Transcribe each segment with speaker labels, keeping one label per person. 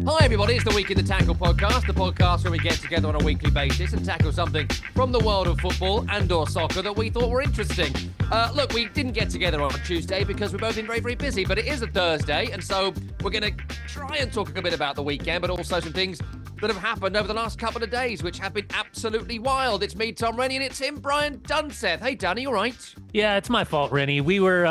Speaker 1: Hi everybody, it's the Week in the Tackle podcast, the podcast where we get together on a weekly basis and tackle something from the world of football and or soccer that we thought were interesting. Look, we didn't get together on Tuesday because we've both been very, very busy, but it is a Thursday, and so we're going to try and talk a bit about the weekend, but also some things that have happened over the last couple of days, which have been absolutely wild. It's me, Tom Rennie, and it's him, Brian Dunseth. Hey, Dunny, all right?
Speaker 2: Yeah, it's my fault, Rennie. We were,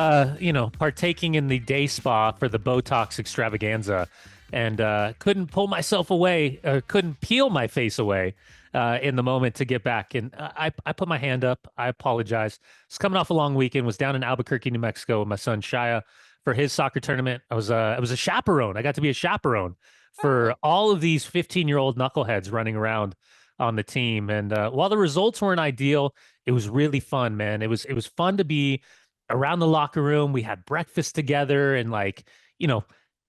Speaker 2: partaking in the day spa for the Botox extravaganza, and couldn't pull myself away, couldn't peel my face away in the moment to get back. And I put my hand up. I apologize. It's coming off a long weekend. Was down in Albuquerque, New Mexico with my son Shia for his soccer tournament. I was a chaperone. I got to be a chaperone for all of these 15-year-old knuckleheads running around on the team. And while the results weren't ideal, it was really fun, man. It was fun to be around the locker room. We had breakfast together and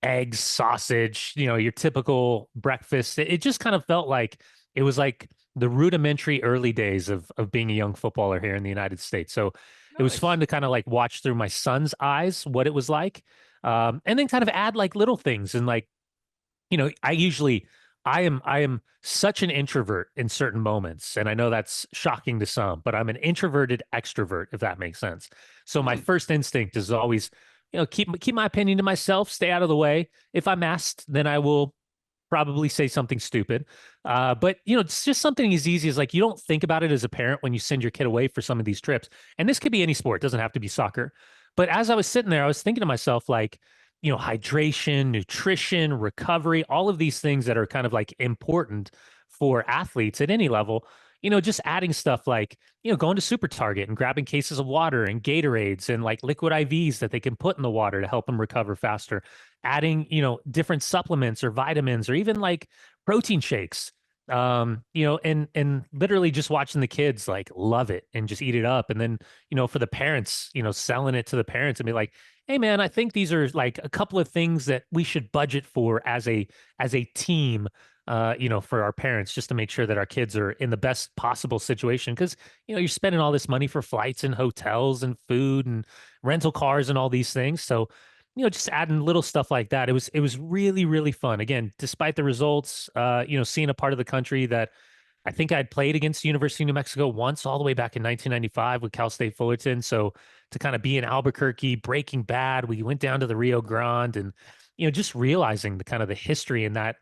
Speaker 2: eggs, sausage, your typical breakfast. It just kind of felt like it was like the rudimentary early days of being a young footballer here in the United States. So It was fun to kind of like watch through my son's eyes what it was like. And then kind of add like little things and I am such an introvert in certain moments, and I know that's shocking to some, but I'm an introverted extrovert, if that makes sense. So my first instinct is always, keep my opinion to myself, stay out of the way. If I'm asked, then I will probably say something stupid. But it's just something as easy as like you don't think about it as a parent when you send your kid away for some of these trips. And this could be any sport, it doesn't have to be soccer. But as I was sitting there, I was thinking to myself, like, hydration, nutrition, recovery, all of these things that are kind of like important for athletes at any level, just adding stuff like, going to Super Target and grabbing cases of water and Gatorades and like liquid IVs that they can put in the water to help them recover faster, adding, different supplements or vitamins or even like protein shakes, and literally just watching the kids like love it and just eat it up. And then, for the parents, selling it to the parents and be like, hey man, I think these are like a couple of things that we should budget for as a team, for our parents, just to make sure that our kids are in the best possible situation. Cause you're spending all this money for flights and hotels and food and rental cars and all these things. So, just adding little stuff like that. It was really, really fun. Again, despite the results, seeing a part of the country that I think I'd played against the University of New Mexico once all the way back in 1995 with Cal State Fullerton. So to kind of be in Albuquerque, Breaking Bad, we went down to the Rio Grande and, just realizing the kind of the history in that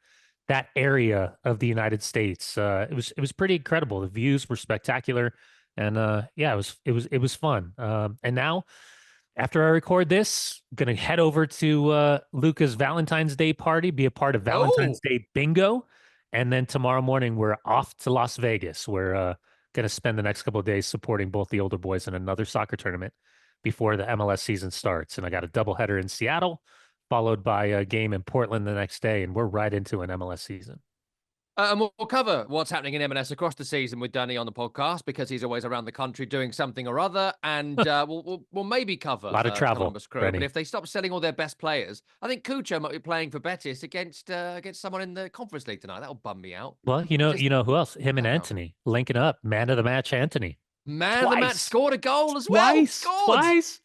Speaker 2: area of the United States. It was pretty incredible. The views were spectacular. And it was fun. And now after I record this, I'm going to head over to Luca's Valentine's Day party, be a part of Valentine's Day bingo. And then tomorrow morning, we're off to Las Vegas. We're going to spend the next couple of days supporting both the older boys in another soccer tournament before the MLS season starts. And I got a doubleheader in Seattle, followed by a game in Portland the next day. And we're right into an MLS season.
Speaker 1: And we'll cover what's happening in M&S across the season with Dunny on the podcast because he's always around the country doing something or other. And we'll maybe cover
Speaker 2: a lot of travel.
Speaker 1: Columbus Crew. But if they stop selling all their best players, I think Cucho might be playing for Betis against someone in the Conference League tonight. That'll bum me out.
Speaker 2: Well, you know who else? Him and Anthony linking up. Man of the match, Anthony.
Speaker 1: Man of the match scored a goal as well.
Speaker 2: Twice.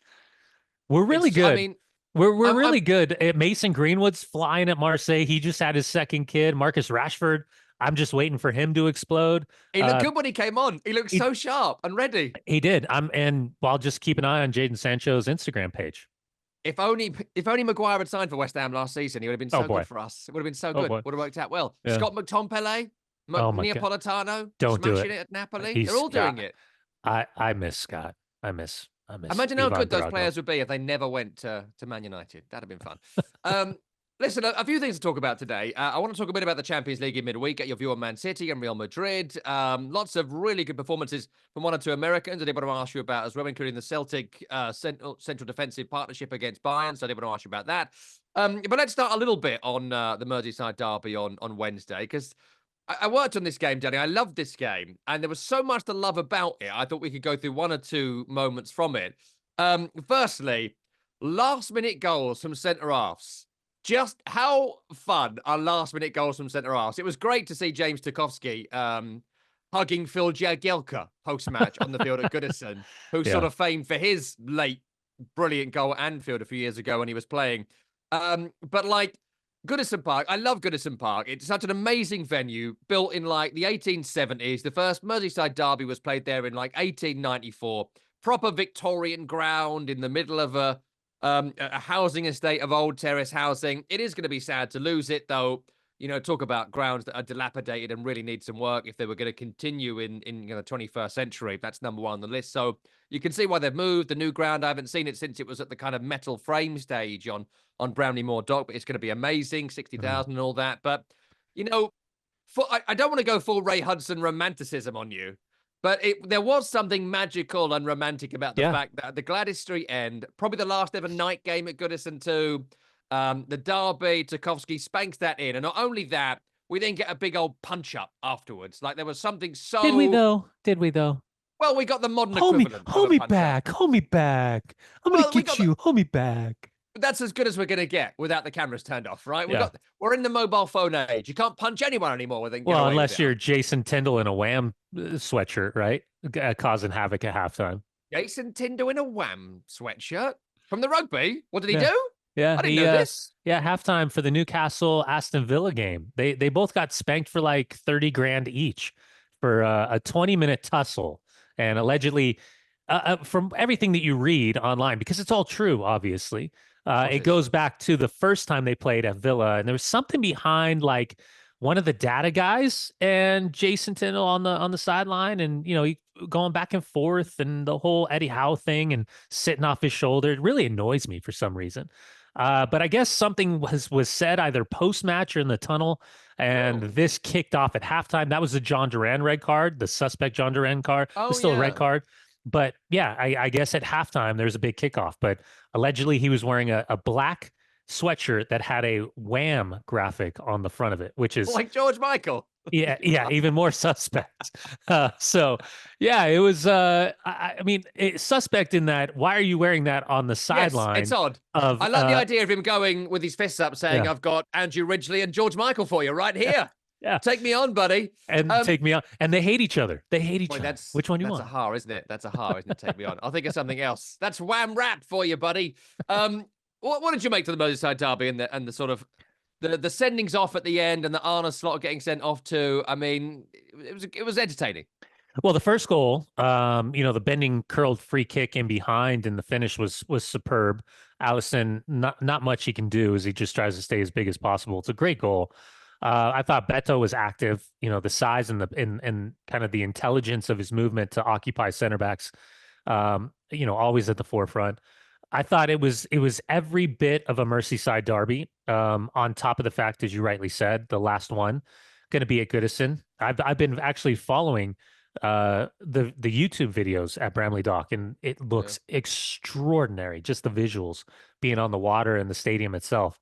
Speaker 2: We're really good. I mean, we're really good. Mason Greenwood's flying at Marseille. He just had his second kid. Marcus Rashford. I'm just waiting for him to explode.
Speaker 1: He looked good when he came on. He looked so sharp and ready.
Speaker 2: He did. And I'll just keep an eye on Jadon Sancho's Instagram page.
Speaker 1: If only Maguire had signed for West Ham last season, he would have been so good for us. It would have been so good. Would have worked out well. Yeah. Scott McTominay, Neapolitano, smashing it at Napoli. They're all doing it.
Speaker 2: I miss Scott. I miss.
Speaker 1: Imagine how good those players would be if they never went to Man United. That'd have been fun. Listen, a few things to talk about today. I want to talk a bit about the Champions League in midweek, get your view on Man City and Real Madrid. Lots of really good performances from one or two Americans I did want to ask you about as well, including the Celtic central defensive partnership against Bayern. So I did want to ask you about that. But let's start a little bit on the Merseyside derby on Wednesday, because I worked on this game, Danny. I loved this game, and there was so much to love about it. I thought we could go through one or two moments from it. Firstly, last-minute goals from centre-halves. Just how fun are last-minute goals from centre-halves. It was great to see James Tarkowski hugging Phil Jagielka post-match on the field at Goodison, who's sort of famed for his late brilliant goal at Anfield a few years ago when he was playing. But like Goodison Park. I love Goodison Park. It's such an amazing venue, built in like the 1870s. The first Merseyside derby was played there in like 1894. Proper Victorian ground in the middle of a housing estate of old terrace housing. It is going to be sad to lose it, though. You know, talk about grounds that are dilapidated and really need some work if they were going to continue in the 21st century. That's number one on the list. So you can see why they've moved. The new ground, I haven't seen it since it was at the kind of metal frame stage on Brownie Moor Dock, but it's going to be amazing, 60,000 and all that. But, you know, I don't want to go full Ray Hudson romanticism on you, but there was something magical and romantic about the fact that at the Gladys Street end, probably the last ever night game at Goodison 2, the derby, Tarkowski spanks that in. And not only that, we then get a big old punch up afterwards. Like there was something so...
Speaker 2: Did we though?
Speaker 1: Well, we got the modern equivalent.
Speaker 2: Hold me back. I'm going to get you. Hold me back.
Speaker 1: That's as good as we're going to get without the cameras turned off, right? We're in the mobile phone age. You can't punch anyone anymore with it.
Speaker 2: Well, unless you're Jason Tyndall in a Wham sweatshirt, right? Causing havoc at halftime.
Speaker 1: Jason Tyndall in a Wham sweatshirt from the rugby? What did he do?
Speaker 2: Yeah,
Speaker 1: I didn't know this.
Speaker 2: Yeah, halftime for the Newcastle Aston Villa game. They both got spanked for like 30 grand each for a 20-minute tussle. And allegedly, from everything that you read online, because it's all true, obviously, it goes back to the first time they played at Villa, and there was something behind like one of the data guys and Jason Tyndall on the sideline, and he going back and forth, and the whole Eddie Howe thing, and sitting off his shoulder. It really annoys me for some reason. But I guess something was said either post match or in the tunnel, and this kicked off at halftime. That was the John Duran red card, the suspect John Duran card. It was still a red card. But yeah, I guess at halftime there's a big kickoff. But allegedly he was wearing a black sweatshirt that had a Wham graphic on the front of it, which is
Speaker 1: like George Michael.
Speaker 2: yeah, even more suspect. So yeah, it was. I mean, suspect in that. Why are you wearing that on the sideline?
Speaker 1: Yes, it's odd. I love the idea of him going with his fists up, saying, "I've got Andrew Ridgeley and George Michael for you right here."
Speaker 2: Yeah.
Speaker 1: Take me on, buddy.
Speaker 2: And take me on. And they hate each other. Which one do you want?
Speaker 1: That's a ha, isn't it? That's a ha, isn't it? Take me on. I'll think of something else. That's Wham rap for you, buddy. What did you make to the Merseyside derby and the sort of the sendings off at the end and the Arne Slot getting sent off too? I mean, it was entertaining.
Speaker 2: Well, the first goal, the bending curled free kick in behind, and the finish was superb. Allison, not much he can do as he just tries to stay as big as possible. It's a great goal. I thought Beto was active. The size and and kind of the intelligence of his movement to occupy center backs. Always at the forefront. I thought it was every bit of a Merseyside derby. On top of the fact, as you rightly said, the last one going to be at Goodison. I've been actually following the YouTube videos at Bramley Dock, and it looks extraordinary. Just the visuals being on the water and the stadium itself.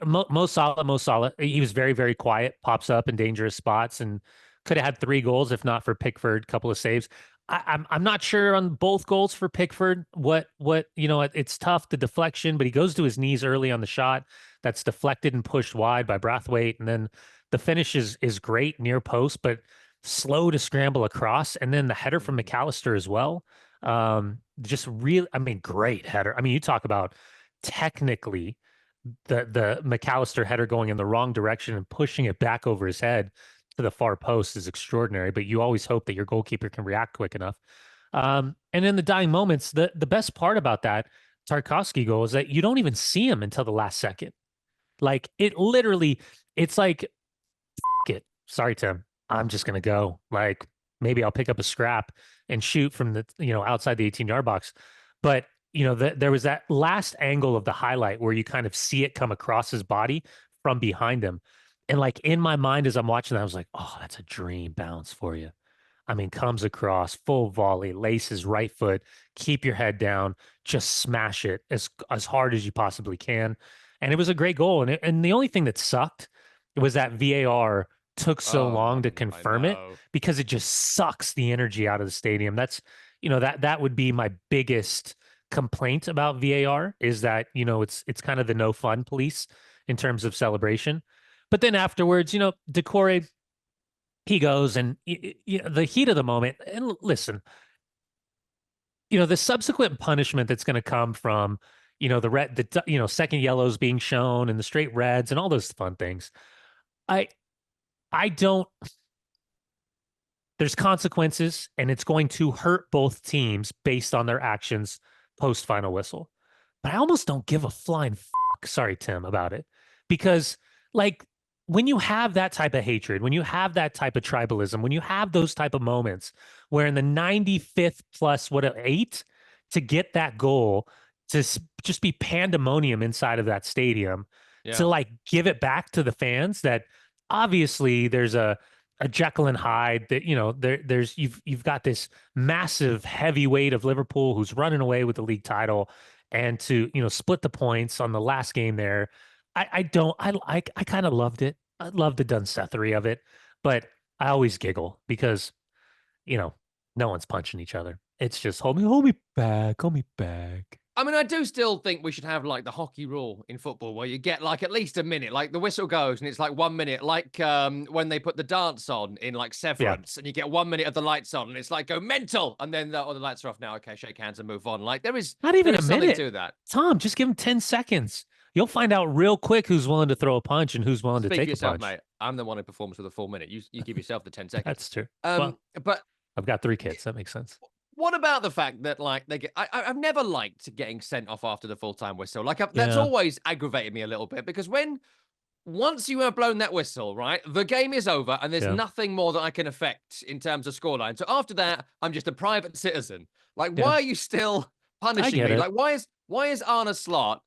Speaker 2: Mo Salah. He was very, very quiet, pops up in dangerous spots, and could have had 3 goals if not for Pickford, couple of saves. I'm not sure on both goals for Pickford. It's tough, the deflection, but he goes to his knees early on the shot. That's deflected and pushed wide by Brathwaite. And then the finish is great near post, but slow to scramble across. And then the header from McAllister as well. Great header. I mean, you talk about technically the McAllister header going in the wrong direction and pushing it back over his head to the far post is extraordinary, but you always hope that your goalkeeper can react quick enough. And in the dying moments, the best part about that Tarkowski goal is that you don't even see him until the last second. Like it's like, it. Sorry, Tim. I'm just going to go. Like, maybe I'll pick up a scrap and shoot from the, outside the 18-yard box. But, there was that last angle of the highlight where you kind of see it come across his body from behind him. And like in my mind, as I'm watching that, I was like, oh, that's a dream bounce for you. I mean, comes across, full volley, laces right foot, keep your head down, just smash it as hard as you possibly can. And it was a great goal. And the only thing that sucked was that VAR took so long to confirm it, because it just sucks the energy out of the stadium. That's, that would be my biggest complaint about VAR, is that, it's kind of the no fun police in terms of celebration. But then afterwards, Decore, he goes and the heat of the moment. And listen, the subsequent punishment that's going to come from, the second yellows being shown and the straight reds and all those fun things. I I don't there's consequences and it's going to hurt both teams based on their actions post final whistle. But I almost don't give a flying fuck, sorry, Tim, about it. Because, like, when you have that type of hatred, when you have that type of tribalism, when you have those type of moments where in the 95th plus, what, 8 to get that goal, to just be pandemonium inside of that stadium, to like give it back to the fans that obviously there's a Jekyll and Hyde that there's you've got this massive heavyweight of Liverpool who's running away with the league title, and to split the points on the last game there. I don't I kind of loved it. I love the Dunsethery of it, but I always giggle because no one's punching each other. It's just hold me back, hold me back.
Speaker 1: I mean, I do still think we should have like the hockey rule in football where you get like at least a minute, like the whistle goes and it's like 1 minute, like when they put the dance on in like Severance and you get 1 minute of the lights on and it's like go mental and then the lights are off now. Okay, shake hands and move on. Like there is
Speaker 2: not even a minute
Speaker 1: to that.
Speaker 2: Tom, just give him 10 seconds. You'll find out real quick who's willing to throw a punch and who's willing to take
Speaker 1: yourself,
Speaker 2: a punch.
Speaker 1: Mate. I'm the one who performs with a full minute. You give yourself the 10 seconds.
Speaker 2: That's true.
Speaker 1: But
Speaker 2: I've got 3 kids. That makes sense.
Speaker 1: What about the fact that like they get? I've never liked getting sent off after the full-time whistle. Like that's always aggravated me a little bit because once you have blown that whistle, right, the game is over and there's nothing more that I can affect in terms of scoreline. So after that, I'm just a private citizen. Like, why are you still punishing me? Like, why is Arne Slot?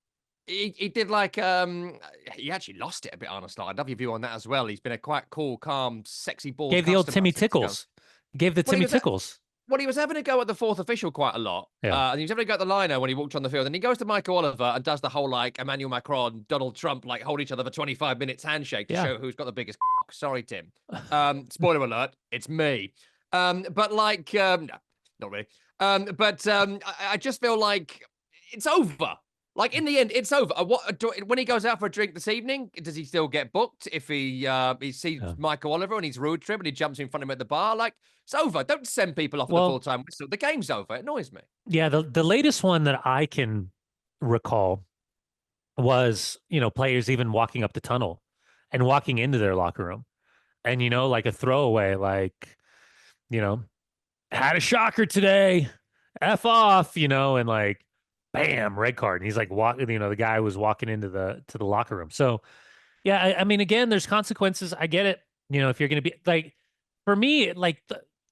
Speaker 1: He did like he actually lost it a bit, Arne Slot. I'd love your view on that as well. He's been a quite cool, calm, sexy ball.
Speaker 2: Gave the old Timmy Tickles. Gave the Timmy Tickles.
Speaker 1: Well, he was having a go at the fourth official quite a lot. And he was having a go at the liner when he walked on the field. And he goes to Michael Oliver and does the whole like Emmanuel Macron, Donald Trump, like hold each other for 25 minutes handshake to show who's got the biggest cock. Sorry, Tim. Spoiler alert, it's me. But like, no, not really. I just feel like it's over. Like in the end, it's over. When he goes out for a drink this evening, does he still get booked if he sees Michael Oliver and he's rude to him and he jumps in front of him at the bar? Like it's over. Don't send people off the full-time whistle. The game's over. It annoys me.
Speaker 2: Yeah, the latest one that I can recall was players even walking up the tunnel and walking into their locker room, and like a throwaway, like had a shocker today, F off, and like. Bam, red card. And he's like walking, the guy was walking into the locker room. So yeah, I mean, again, there's consequences. I get it. If you're gonna be like, for me, like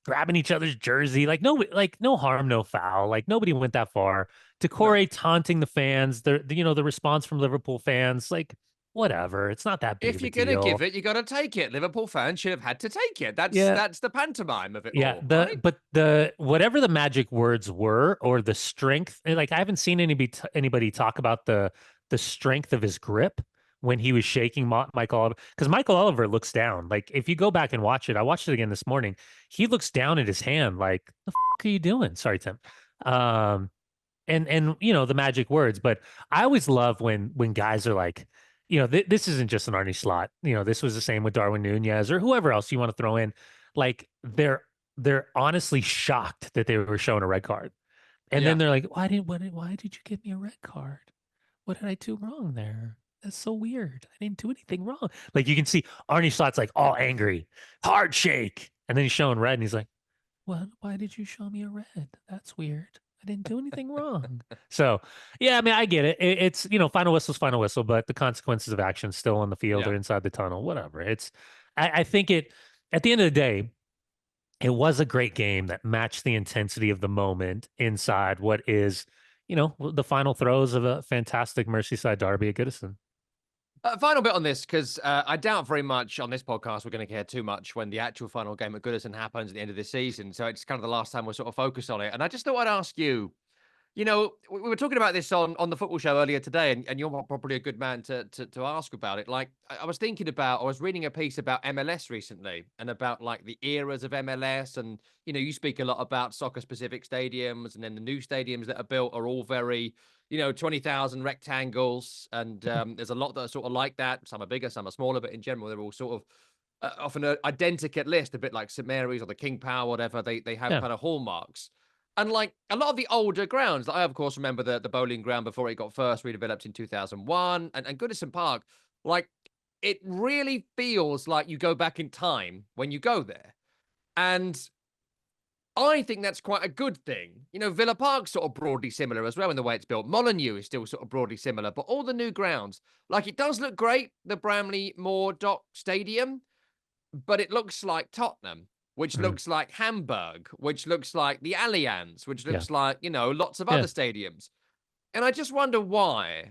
Speaker 2: grabbing each other's jersey, like no harm, no foul. Like nobody went that far. Decore taunting the fans, the response from Liverpool fans, like whatever. It's not that big.
Speaker 1: If you're gonna give it, you gotta take it. Liverpool fans should have had to take it. That's the pantomime of it all. Right?
Speaker 2: But the whatever the magic words were or the strength, like I haven't seen anybody talk about the strength of his grip when he was shaking Michael Oliver, because Michael Oliver looks down. Like if you go back and watch it, I watched it again this morning. He looks down at his hand, like the fuck are you doing? Sorry, Tim. And the magic words, but I always love when guys are like. This isn't just an Arne Slot. This was the same with Darwin Nunez or whoever else you want to throw in. Like they're honestly shocked that they were shown a red card, and then they're like, why did you give me a red card? What did I do wrong there? That's so weird. I didn't do anything wrong. Like you can see Arne Slot's like all angry, hard shake, and then he's showing red, and he's like, what? Why did you show me a red? That's weird. I didn't do anything wrong. So, yeah, I mean, I get it. It's, final whistle's final whistle, but the consequences of action still on the field or inside the tunnel, whatever. I think at the end of the day, it was a great game that matched the intensity of the moment inside what is, the final throes of a fantastic Merseyside derby at Goodison.
Speaker 1: Final bit on this, because I doubt very much on this podcast we're going to care too much when the actual final game at Goodison happens at the end of the season. So it's kind of the last time we'll sort of focus on it. And I just thought I'd ask you, we were talking about this on the football show earlier today, and you're probably a good man to ask about it. Like I was reading a piece about MLS recently and about like the eras of MLS. And, you speak a lot about soccer specific stadiums, and then the new stadiums that are built are all very 20,000 rectangles. And there's a lot that are sort of like that. Some are bigger, some are smaller, but in general, they're all sort of often an identical list, a bit like St. Mary's or the King Power, whatever. They have kind of hallmarks. And like a lot of the older grounds, like I of course remember the bowling ground before it got first redeveloped in 2001, and Goodison Park, like it really feels like you go back in time when you go there. And I think that's quite a good thing. You know, Villa Park's sort of broadly similar as well in the way it's built. Molineux is still sort of broadly similar, but all the new grounds, like it does look great, the Bramley Moor Dock Stadium, but it looks like Tottenham, which
Speaker 2: Mm,
Speaker 1: looks like Hamburg, which looks like the Allianz, which
Speaker 2: yeah.
Speaker 1: looks like, you know, lots of
Speaker 2: Yeah.
Speaker 1: other stadiums. And I just wonder why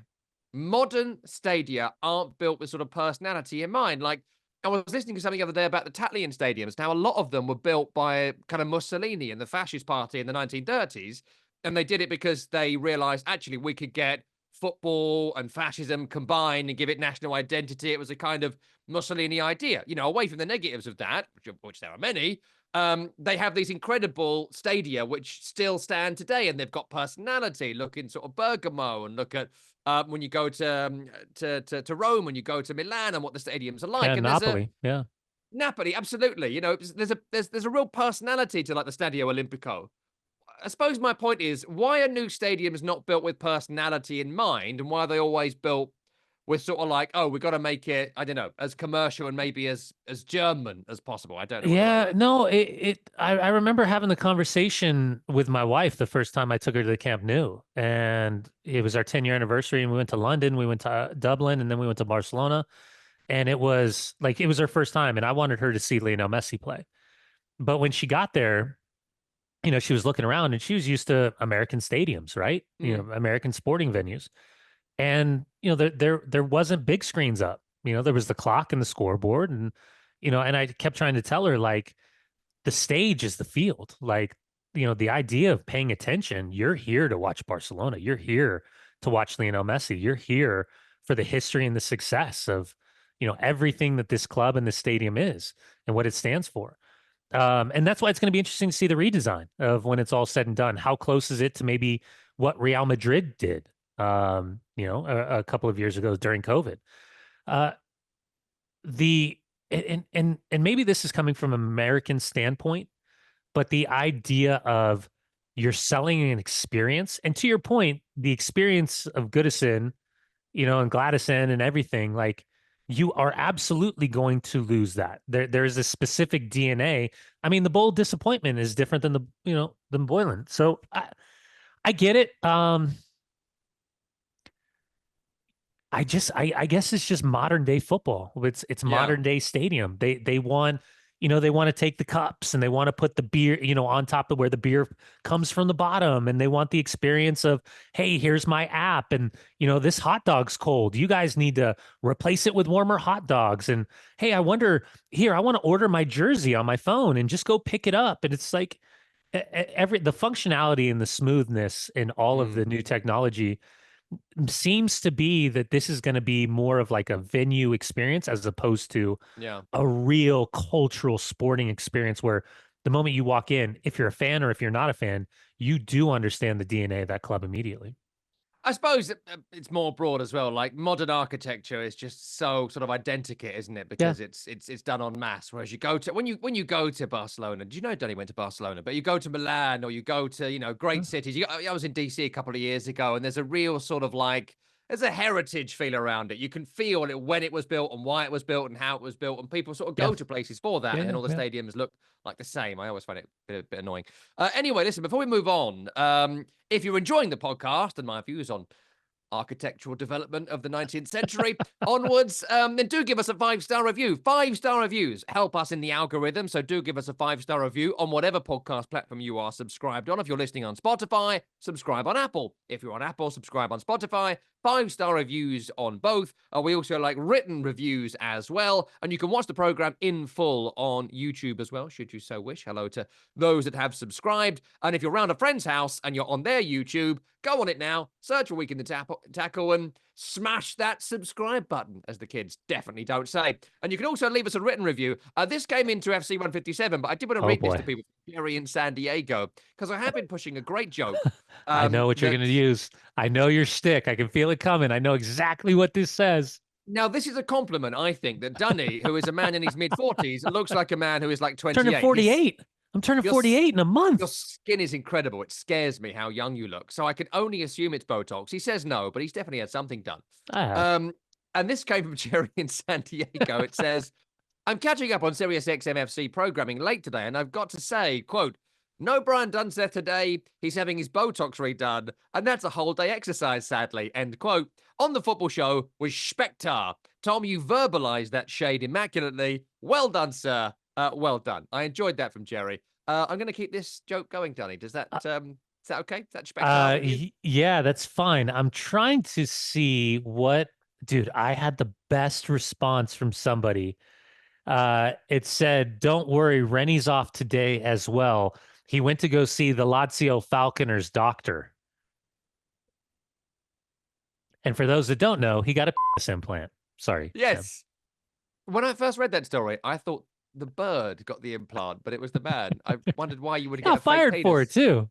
Speaker 1: modern stadia aren't built with sort of personality in mind. Like, I was listening to something the other day about the Italian stadiums. Now, a lot of them were built by kind of Mussolini and the fascist party in the 1930s. And they did it because they realized actually we could get football and fascism combined and give it national identity. It was a kind of Mussolini idea, you know, away from the negatives of that, which there are many. They have these incredible stadia which still stand today, and they've got personality. Look in sort of Bergamo, and look at when you go to Rome, when you go to Milan, and what the stadiums are like.
Speaker 2: Yeah,
Speaker 1: And there's a
Speaker 2: Napoli. Yeah.
Speaker 1: Napoli, absolutely. You know, there's a real personality to like the Stadio Olimpico. I suppose my point is, why are new stadiums not built with personality in mind, and why are they always built with sort of like, oh, we've got to make it, I don't know, as commercial and maybe as German as possible. I don't know what the right
Speaker 2: Yeah,
Speaker 1: word.
Speaker 2: no, I remember having the conversation with my wife the first time I took her to the Camp Nou, and it was our 10-year anniversary, and we went to London, we went to Dublin, and then we went to Barcelona, and it was like it was her first time, and I wanted her to see Lionel Messi play. But when she got there, she was looking around and she was used to American stadiums, right?
Speaker 1: Mm,
Speaker 2: American sporting venues. And there wasn't big screens up. There was the clock and the scoreboard, and and I kept trying to tell her, like, the stage is the field. Like, the idea of paying attention, you're here to watch Barcelona. You're here to watch Lionel Messi. You're here for the history and the success of, everything that this club and this stadium is and what it stands for. And that's why it's going to be interesting to see the redesign of when it's all said and done. How close is it to maybe what Real Madrid did, a couple of years ago during COVID? Uh, the and maybe this is coming from an American standpoint, but the idea of you're selling an experience, and to your point, the experience of Goodison, and Gladison and everything, like, you are absolutely going to lose that. There's a specific DNA. I mean, the bold disappointment is different than than Boylan. So I get it. I guess it's just modern day football. It's
Speaker 1: yeah.
Speaker 2: modern day stadium. They want, they want to take the cups and they want to put the beer, on top of where the beer comes from the bottom, and they want the experience of, hey, here's my app, and this hot dog's cold. You guys need to replace it with warmer hot dogs. And hey, I wonder, here, I want to order my jersey on my phone and just go pick it up. And it's like the functionality and the smoothness and all of
Speaker 1: Mm,
Speaker 2: the new technology seems to be that this is going to be more of like a venue experience as opposed to
Speaker 1: yeah.
Speaker 2: a real cultural sporting experience where the moment you walk in, if you're a fan or if you're not a fan, you do understand the DNA of that club immediately.
Speaker 1: I suppose it's more broad as well. Like modern architecture is just so sort of identikit, isn't it?
Speaker 2: Yeah.
Speaker 1: Because it's done en masse. Whereas you go to when you go to Barcelona, do you know Dunny went to Barcelona? But you go to Milan or you go to great cities. I was in DC a couple of years ago, and there's a real sort of like there's a heritage feel around it. You can feel it when it was built and why it was built and how it was built, and people sort of
Speaker 2: Yeah.
Speaker 1: go to places for that.
Speaker 2: Yeah.
Speaker 1: And then
Speaker 2: Yeah.
Speaker 1: all the
Speaker 2: Yeah.
Speaker 1: stadiums look like the same. I always find it a bit annoying. Anyway, listen, before we move on, if you're enjoying the podcast and my views on architectural development of the 19th century onwards, then do give us a 5-star review. 5-star reviews help us in the algorithm, so do give us a 5-star review on whatever podcast platform you are subscribed on. If you're listening on Spotify, subscribe on Apple. If you're on Apple, subscribe on Spotify. 5-star reviews on both. We also like written reviews as well, and you can watch the program in full on YouTube as well, should you so wish. Hello to those that have subscribed. And if you're around a friend's house and you're on their YouTube, go on it now, search for Week in the Tackle, and smash that subscribe button, as the kids definitely don't say. And you can also leave us a written review. This came into FC 157, but I did want to
Speaker 2: Oh
Speaker 1: read this
Speaker 2: boy.
Speaker 1: to people from Jerry in San Diego, because I have been pushing a great joke.
Speaker 2: I know what you're
Speaker 1: That
Speaker 2: going to use. I know your shtick. I can feel it coming. I know exactly what this says.
Speaker 1: Now, this is a compliment, I think, that Dunny, who is a man in his mid-40s, looks like a man who is like
Speaker 2: Turning
Speaker 1: 28.
Speaker 2: 48. I'm turning
Speaker 1: Your
Speaker 2: 48 in a month.
Speaker 1: Your skin is incredible. It scares me how young you look. So I can only assume it's Botox. He says no, but he's definitely had something done.
Speaker 2: I have.
Speaker 1: And this came from Jerry in San Diego. It says, I'm catching up on Sirius XMFC programming late today, and I've got to say, quote, no Brian Dunseth today. He's having his Botox redone, and that's a whole day exercise, sadly. End quote. On the football show was Spectre. Tom, you verbalized that shade immaculately. Well done, sir. Well done. I enjoyed that from Jerry. I'm going to keep this joke going, Dunny. Is that okay? Is that Spectre?
Speaker 2: Yeah, that's fine. I'm trying to see what, dude, I had the best response from somebody. It said, don't worry, Rennie's off today as well. He went to go see the Lazio Falconers doctor. And for those that don't know, he got a penis implant. Sorry.
Speaker 1: Yes. When I first read that story, I thought the bird got the implant, but it was the man. I wondered why you would get a
Speaker 2: fired
Speaker 1: fake
Speaker 2: for it too.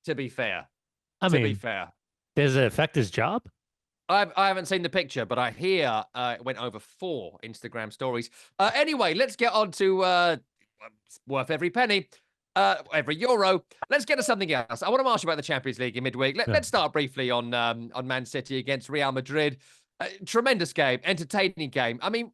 Speaker 1: To be fair.
Speaker 2: To be fair. Does it affect his job?
Speaker 1: I haven't seen the picture, but I hear it went over 4 Instagram stories. Anyway, let's get on to worth every penny, every euro. Let's get to something else. I want to ask you about the Champions League in midweek. Let's start briefly on Man City against Real Madrid. Tremendous game, entertaining game. I mean,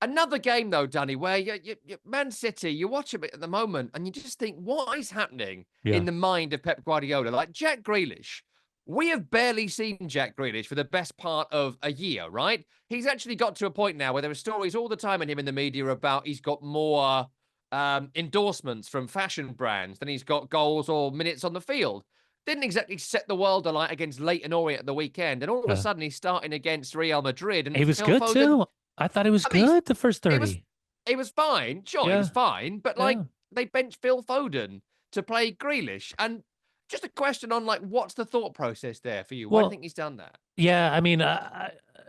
Speaker 1: another game though, Dunny, where you Man City, you watch it at the moment and you just think, what is happening in the mind of Pep Guardiola? Like Jack Grealish. We have barely seen Jack Grealish for the best part of a year, right? He's actually got to a point now where there are stories all the time in him in the media about he's got more endorsements from fashion brands than he's got goals or minutes on the field. Didn't exactly set the world alight against Leyton Orient at the weekend. And all of a sudden he's starting against Real Madrid. And
Speaker 2: he was good too. I thought he was good the first 30.
Speaker 1: It was fine. Sure, it was fine. But like they benched Phil Foden to play Grealish. And just a question on like, what's the thought process there for you? Why do you think he's done that?
Speaker 2: Yeah, I mean,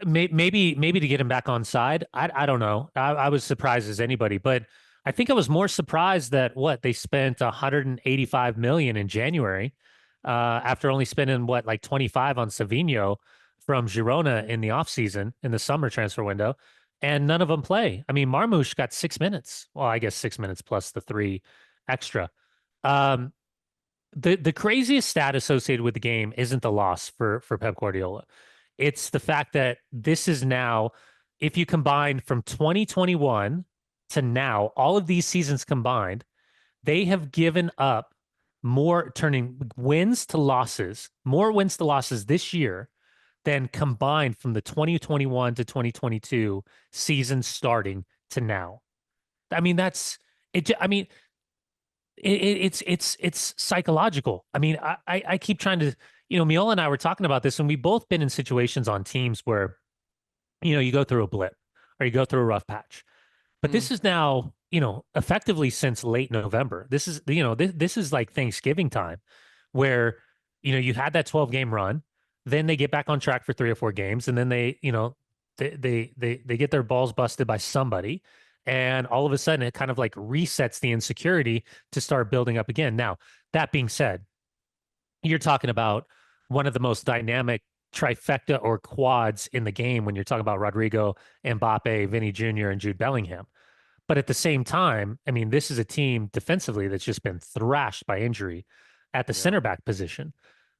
Speaker 2: maybe to get him back on side. I don't know. I was surprised as anybody, but I think I was more surprised that they spent 185 million in January after only spending like 25 on Savinho from Girona in the offseason in the summer transfer window, and none of them play. I mean, Marmoush got 6 minutes. Well, I guess 6 minutes plus the 3 extra. The craziest stat associated with the game isn't the loss for Pep Guardiola. It's the fact that this is now, if you combine from 2021 to now, all of these seasons combined, they have given up more, turning wins to losses, more wins to losses this year than combined from the 2021 to 2022 season starting to now. I mean, that's it. I mean, it's psychological. I mean, I keep trying to, Miola and I were talking about this, and we've both been in situations on teams where, you go through a blip or you go through a rough patch. But this is now, effectively since late November. This is, this is like Thanksgiving time where, you had that 12-game run, then they get back on track for 3 or 4 games, and then they get their balls busted by somebody. And all of a sudden, it kind of like resets the insecurity to start building up again. Now, that being said, you're talking about one of the most dynamic trifecta or quads in the game when you're talking about Rodrigo, Mbappe, Vinny Jr., and Jude Bellingham. But at the same time, I mean, this is a team defensively that's just been thrashed by injury at the center back position.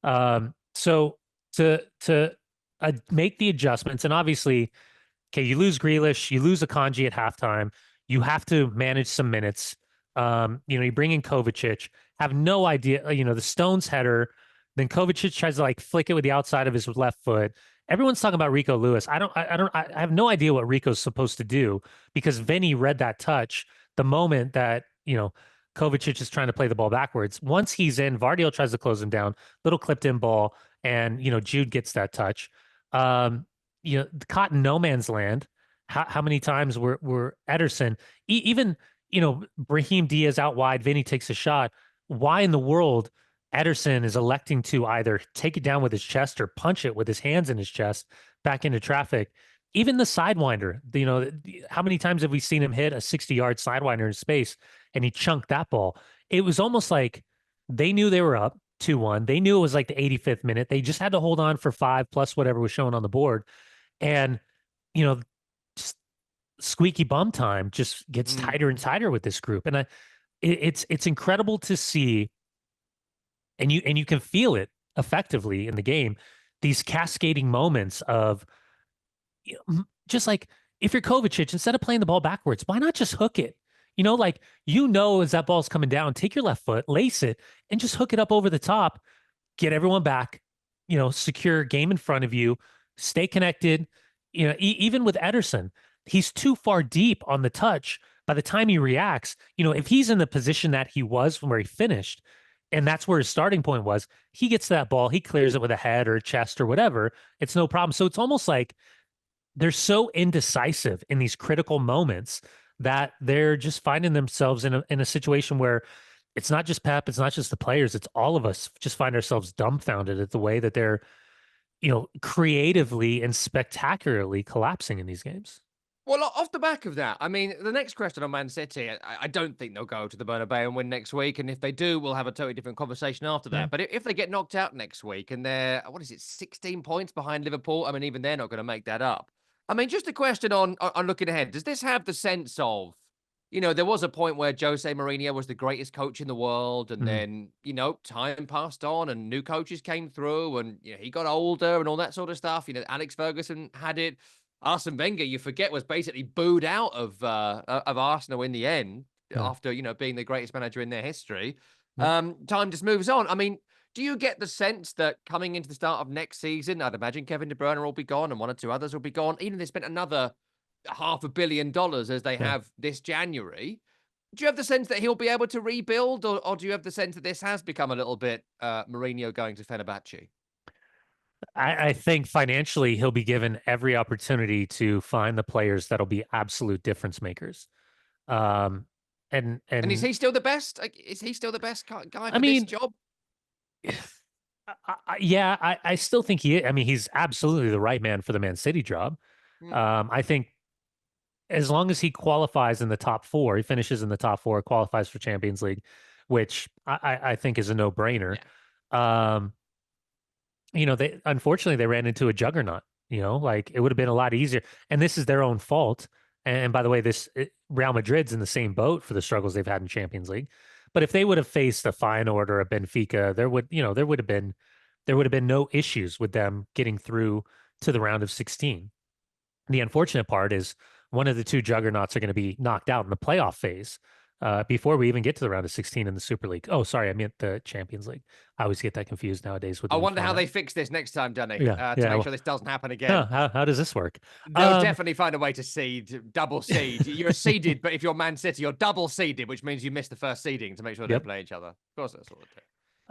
Speaker 2: So to make the adjustments, and obviously, okay, you lose Grealish, you lose Akanji at halftime. You have to manage some minutes. You bring in Kovacic, have no idea, the Stones header, then Kovacic tries to like flick it with the outside of his left foot. Everyone's talking about Rico Lewis. I have no idea what Rico's supposed to do because Vinny read that touch the moment that, Kovacic is trying to play the ball backwards. Once he's in, Vardio tries to close him down, little clipped in ball, and, Jude gets that touch. Caught in no man's land. How many times were Ederson, even, Brahim Diaz out wide, Vinny takes a shot. Why in the world Ederson is electing to either take it down with his chest or punch it with his hands in his chest back into traffic? Even the sidewinder, how many times have we seen him hit a 60-yard sidewinder in space and he chunked that ball? It was almost like they knew they were up 2-1. They knew it was like the 85th minute. They just had to hold on for 5 plus whatever was shown on the board. And, just squeaky bum time just gets tighter and tighter with this group. And it's incredible to see, and you can feel it effectively in the game. These cascading moments of, just like, if you're Kovacic, instead of playing the ball backwards, why not just hook it? Like, as that ball's coming down, take your left foot, lace it, and just hook it up over the top, get everyone back, secure game in front of you, stay connected. Even with Ederson, he's too far deep on the touch. By the time he reacts, if he's in the position that he was where he finished, and that's where his starting point was, he gets that ball, he clears it with a head or a chest or whatever. It's no problem. So it's almost like they're so indecisive in these critical moments that they're just finding themselves in a situation where it's not just Pep, it's not just the players, it's all of us just find ourselves dumbfounded at the way that they're, creatively and spectacularly collapsing in these games.
Speaker 1: Well, off the back of that, I mean, the next question on Man City, I don't think they'll go to the Bernabeu and win next week. And if they do, we'll have a totally different conversation after that.
Speaker 2: Yeah.
Speaker 1: But if they get knocked out next week and they're, 16 points behind Liverpool, I mean, even they're not going to make that up. I mean, just a question on looking ahead. Does this have the sense of, there was a point where Jose Mourinho was the greatest coach in the world. And then, time passed on and new coaches came through and, he got older and all that sort of stuff. Alex Ferguson had it. Arsene Wenger, you forget, was basically booed out of Arsenal in the end after, being the greatest manager in their history. Time just moves on. I mean, do you get the sense that coming into the start of next season, I'd imagine Kevin De Bruyne will be gone and one or two others will be gone, even if they spent another $500 million as they have this January? Do you have the sense that he'll be able to rebuild, or do you have the sense that this has become a little bit Mourinho going to Fenerbahce?
Speaker 2: I think financially he'll be given every opportunity to find the players that'll be absolute difference makers. And
Speaker 1: is he still the best? Is he still the best guy for this job?
Speaker 2: I still think he is. I mean, he's absolutely the right man for the Man City job. I think as long as he qualifies in the top four, he finishes in the top four, qualifies for Champions League, which I think is a no-brainer. Yeah. Unfortunately they ran into a juggernaut. Like, it would have been a lot easier, and this is their own fault. And by the way, Real Madrid's in the same boat for the struggles they've had in Champions League. But if they would have faced a Feyenoord or a Benfica, there would have been no issues with them getting through to the round of 16. The unfortunate part is one of the two juggernauts are going to be knocked out in the playoff phase before we even get to the round of 16 in the Super League. Oh, sorry, I meant the Champions League. I always get that confused nowadays.
Speaker 1: I wonder how they fix this next time, Dunny, to make sure this doesn't happen again.
Speaker 2: How does this work?
Speaker 1: They'll definitely find a way to double seed. You're seeded, but if you're Man City, you're double seeded, which means you miss the first seeding to make sure they play each other. Of course, that's what they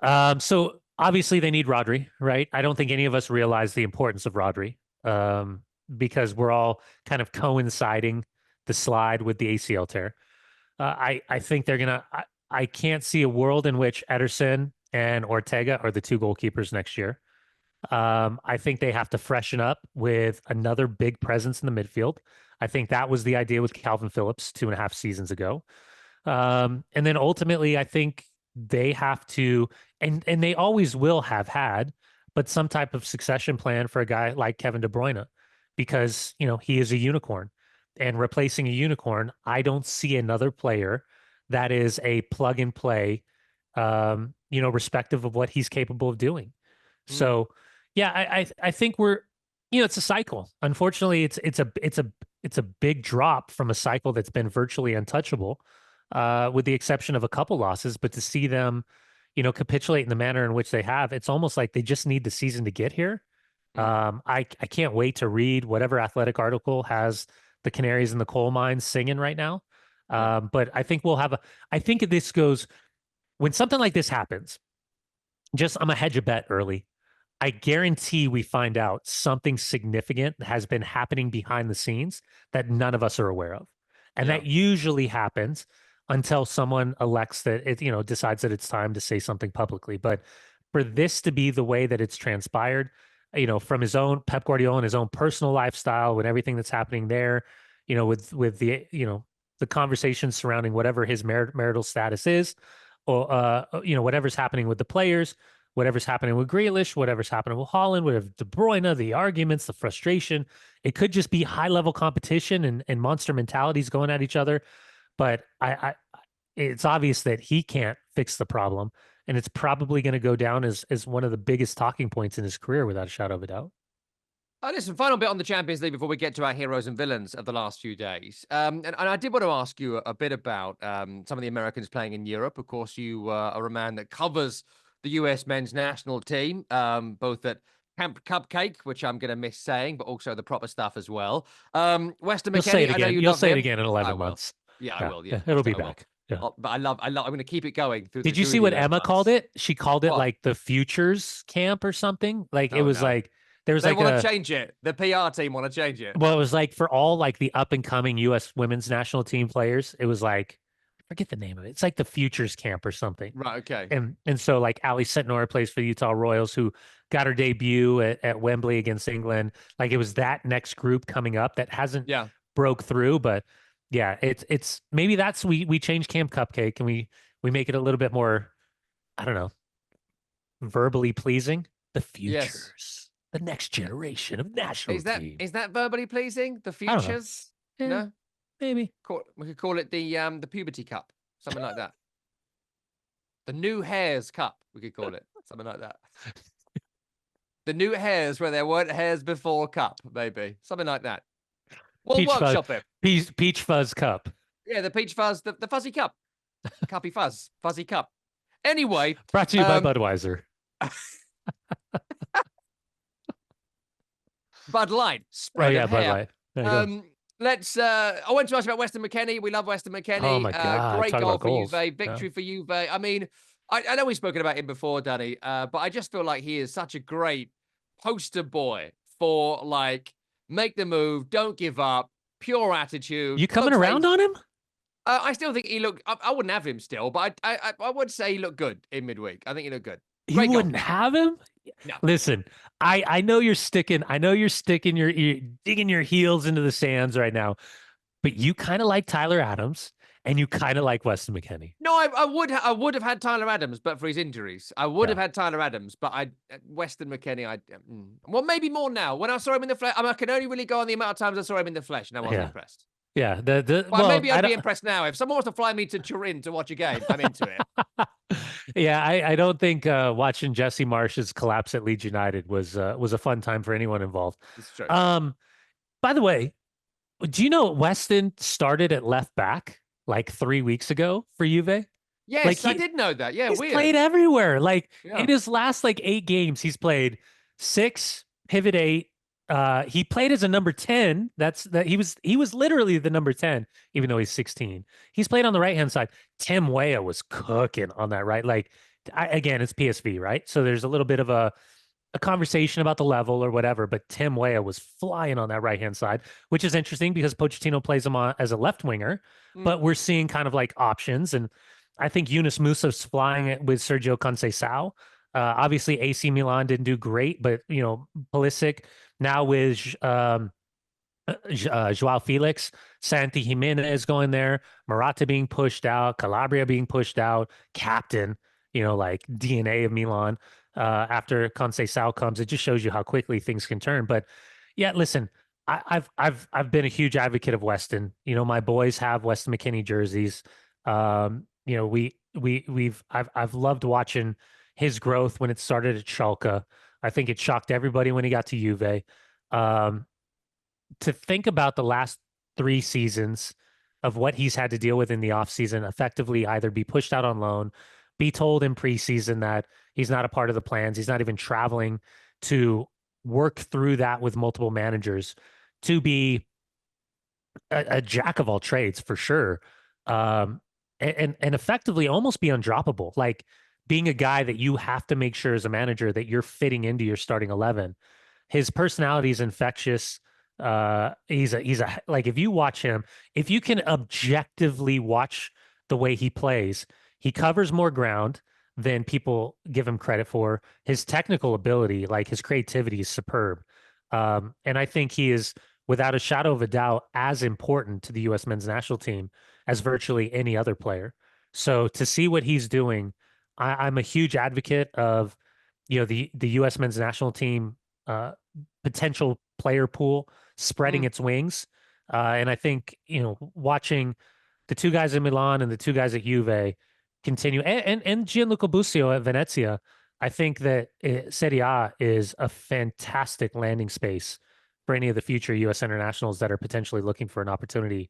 Speaker 1: do.
Speaker 2: So obviously they need Rodri, right? I don't think any of us realize the importance of Rodri because we're all kind of coinciding the slide with the ACL tear. I think they're going to – I can't see a world in which Ederson and Ortega are the two goalkeepers next year. I think they have to freshen up with another big presence in the midfield. I think that was the idea with Calvin Phillips 2.5 seasons ago. And then ultimately, I think they have to – and they always will have had, but some type of succession plan for a guy like Kevin De Bruyne because, he is a unicorn. And replacing a unicorn, I don't see another player that is a plug and play, respective of what he's capable of doing. So, yeah, I think we're, it's a cycle. Unfortunately, it's a big drop from a cycle that's been virtually untouchable, with the exception of a couple losses. But to see them, capitulate in the manner in which they have, it's almost like they just need the season to get here. I can't wait to read whatever Athletic article has the canaries in the coal mines singing right now. But I think I think if this goes, when something like this happens, I'm a hedge a bet early. I guarantee we find out something significant has been happening behind the scenes that none of us are aware of. And that usually happens until someone elects that it, decides that it's time to say something publicly. But for this to be the way that it's transpired, from his own Pep Guardiola and his own personal lifestyle, with everything that's happening there, with the, the conversations surrounding whatever his marital status is, or, whatever's happening with the players, whatever's happening with Grealish, whatever's happening with Haaland, whatever De Bruyne, the arguments, the frustration, it could just be high level competition and monster mentalities going at each other. But it's obvious that he can't fix the problem, and it's probably going to go down as one of the biggest talking points in his career, without a shadow of a doubt.
Speaker 1: Listen, final bit on the Champions League before we get to our heroes and villains of the last few days. And I did want to ask you a bit about some of the Americans playing in Europe. Of course, you are a man that covers the US men's national team, both at Camp Cupcake, which I'm going to miss saying, but also the proper stuff as well. Weston
Speaker 2: You'll say
Speaker 1: McKennie,
Speaker 2: it
Speaker 1: I know
Speaker 2: again.
Speaker 1: you
Speaker 2: You'll
Speaker 1: love
Speaker 2: say it
Speaker 1: him.
Speaker 2: again in
Speaker 1: I
Speaker 2: 11
Speaker 1: will.
Speaker 2: months.
Speaker 1: Yeah, I will. Yeah,
Speaker 2: it'll be
Speaker 1: I will.
Speaker 2: back. Yeah.
Speaker 1: But I love. I'm going to keep it going through.
Speaker 2: Did you see what Emma called it? She called it
Speaker 1: What?
Speaker 2: like the futures camp or something. Like it
Speaker 1: Oh,
Speaker 2: was
Speaker 1: no.
Speaker 2: like there was
Speaker 1: They
Speaker 2: like
Speaker 1: want
Speaker 2: a
Speaker 1: to change it. The PR team want to change it.
Speaker 2: well, it was like for all like the up and coming U.S. women's national team players. It was like I forget the name of it. It's like the futures camp or something.
Speaker 1: Right. Okay.
Speaker 2: And so like Ali Setnora plays for the Utah Royals, who got her debut at Wembley against England. Like it was that next group coming up that hasn't
Speaker 1: Yeah.
Speaker 2: broke through, but yeah, it's maybe that's we change Camp Cupcake and we make it a little bit more, I don't know, verbally pleasing. The futures,
Speaker 1: Yes.
Speaker 2: the next generation of national team.
Speaker 1: Is that verbally pleasing? The
Speaker 2: I don't know.
Speaker 1: futures?
Speaker 2: Yeah,
Speaker 1: No.
Speaker 2: maybe.
Speaker 1: We could call it the puberty cup, something like that. The new hairs cup. We could call it something like that. The new hairs where there weren't hairs before cup, maybe something like that. We'll
Speaker 2: Peach
Speaker 1: workshop
Speaker 2: fuzz,
Speaker 1: it.
Speaker 2: peach fuzz cup.
Speaker 1: Yeah, the peach fuzz, the fuzzy cup, cuppy fuzz, fuzzy cup. Anyway,
Speaker 2: Brought to you by Budweiser.
Speaker 1: Bud Light, spread of
Speaker 2: Bud
Speaker 1: hair.
Speaker 2: Light. There you go.
Speaker 1: Let's. I want to ask about Weston McKennie. We love Weston McKennie.
Speaker 2: Oh my God!
Speaker 1: Great
Speaker 2: Talk
Speaker 1: goal
Speaker 2: about
Speaker 1: for
Speaker 2: goals.
Speaker 1: Juve. Victory for Juve. I mean, I know we've spoken about him before, Dunny, but I just feel like he is such a great poster boy for like make the move, don't give up, pure attitude.
Speaker 2: You coming around on him?
Speaker 1: I still think he looked. I wouldn't have him still, but I would say he looked good in midweek. I think he looked good.
Speaker 2: You wouldn't have him?
Speaker 1: No.
Speaker 2: Listen, I know you're sticking. I know you're sticking your digging your heels into the sands right now, but you kind of like Tyler Adams and you kind of like Weston McKennie.
Speaker 1: No, I would have had Tyler Adams, but for his injuries, I would have had Tyler Adams. But Weston McKennie, well, maybe more now. When I saw him in the flesh, I can only really go on the amount of times I saw him in the flesh, and I wasn't impressed.
Speaker 2: Yeah,
Speaker 1: well, maybe I'd be impressed now. If someone wants to fly me to Turin to watch a game, I'm into it.
Speaker 2: Yeah, I don't think watching Jesse Marsh's collapse at Leeds United was a fun time for anyone involved.
Speaker 1: It's true.
Speaker 2: By the way, do you know Weston started at left back like 3 weeks ago for Juve?
Speaker 1: Yes, like I did know that. Yeah,
Speaker 2: he's
Speaker 1: weird.
Speaker 2: Played everywhere. Like in his last like 8 games, he's played 6, pivot 8. He played as a number 10. He was literally the number 10, even though he's 16. He's played on the right-hand side. Tim Weah was cooking on that right. Like again, it's PSV, right? So there's a little bit of a conversation about the level or whatever, but Tim Weah was flying on that right-hand side, which is interesting because Pochettino plays him on as a left winger, but we're seeing kind of like options. And I think Yunus Musa's flying it with Sergio Conceição. Obviously AC Milan didn't do great, but you know, Pulisic now with Joao Felix, Santi Jimenez going there, Morata being pushed out, Calabria being pushed out, captain, you know, like DNA of Milan. After Conceição comes, it just shows you how quickly things can turn. But yeah, listen, I've been a huge advocate of Weston. You know, my boys have Weston McKennie jerseys. You know, I've loved watching his growth when it started at Schalke. I think it shocked everybody when he got to Juve. To think about the last 3 seasons of what he's had to deal with in the offseason, effectively either be pushed out on loan, be told in preseason that he's not a part of the plans, he's not even traveling to work through that with multiple managers, to be a jack of all trades for sure, and effectively almost be undroppable, like being a guy that you have to make sure as a manager that you're fitting into your starting 11. His personality is infectious. He's a like, if you watch him, if you can objectively watch the way he plays, he covers more ground than people give him credit for. His technical ability, like his creativity, is superb. And I think he is, without a shadow of a doubt, as important to the U.S. men's national team as virtually any other player. So to see what he's doing, I'm a huge advocate of, you know, the U.S. men's national team potential player pool spreading its wings. And I think, you know, watching the two guys in Milan and the two guys at Juve continue, and Gianluca Busio at Venezia, I think that Serie A is a fantastic landing space for any of the future U.S. internationals that are potentially looking for an opportunity.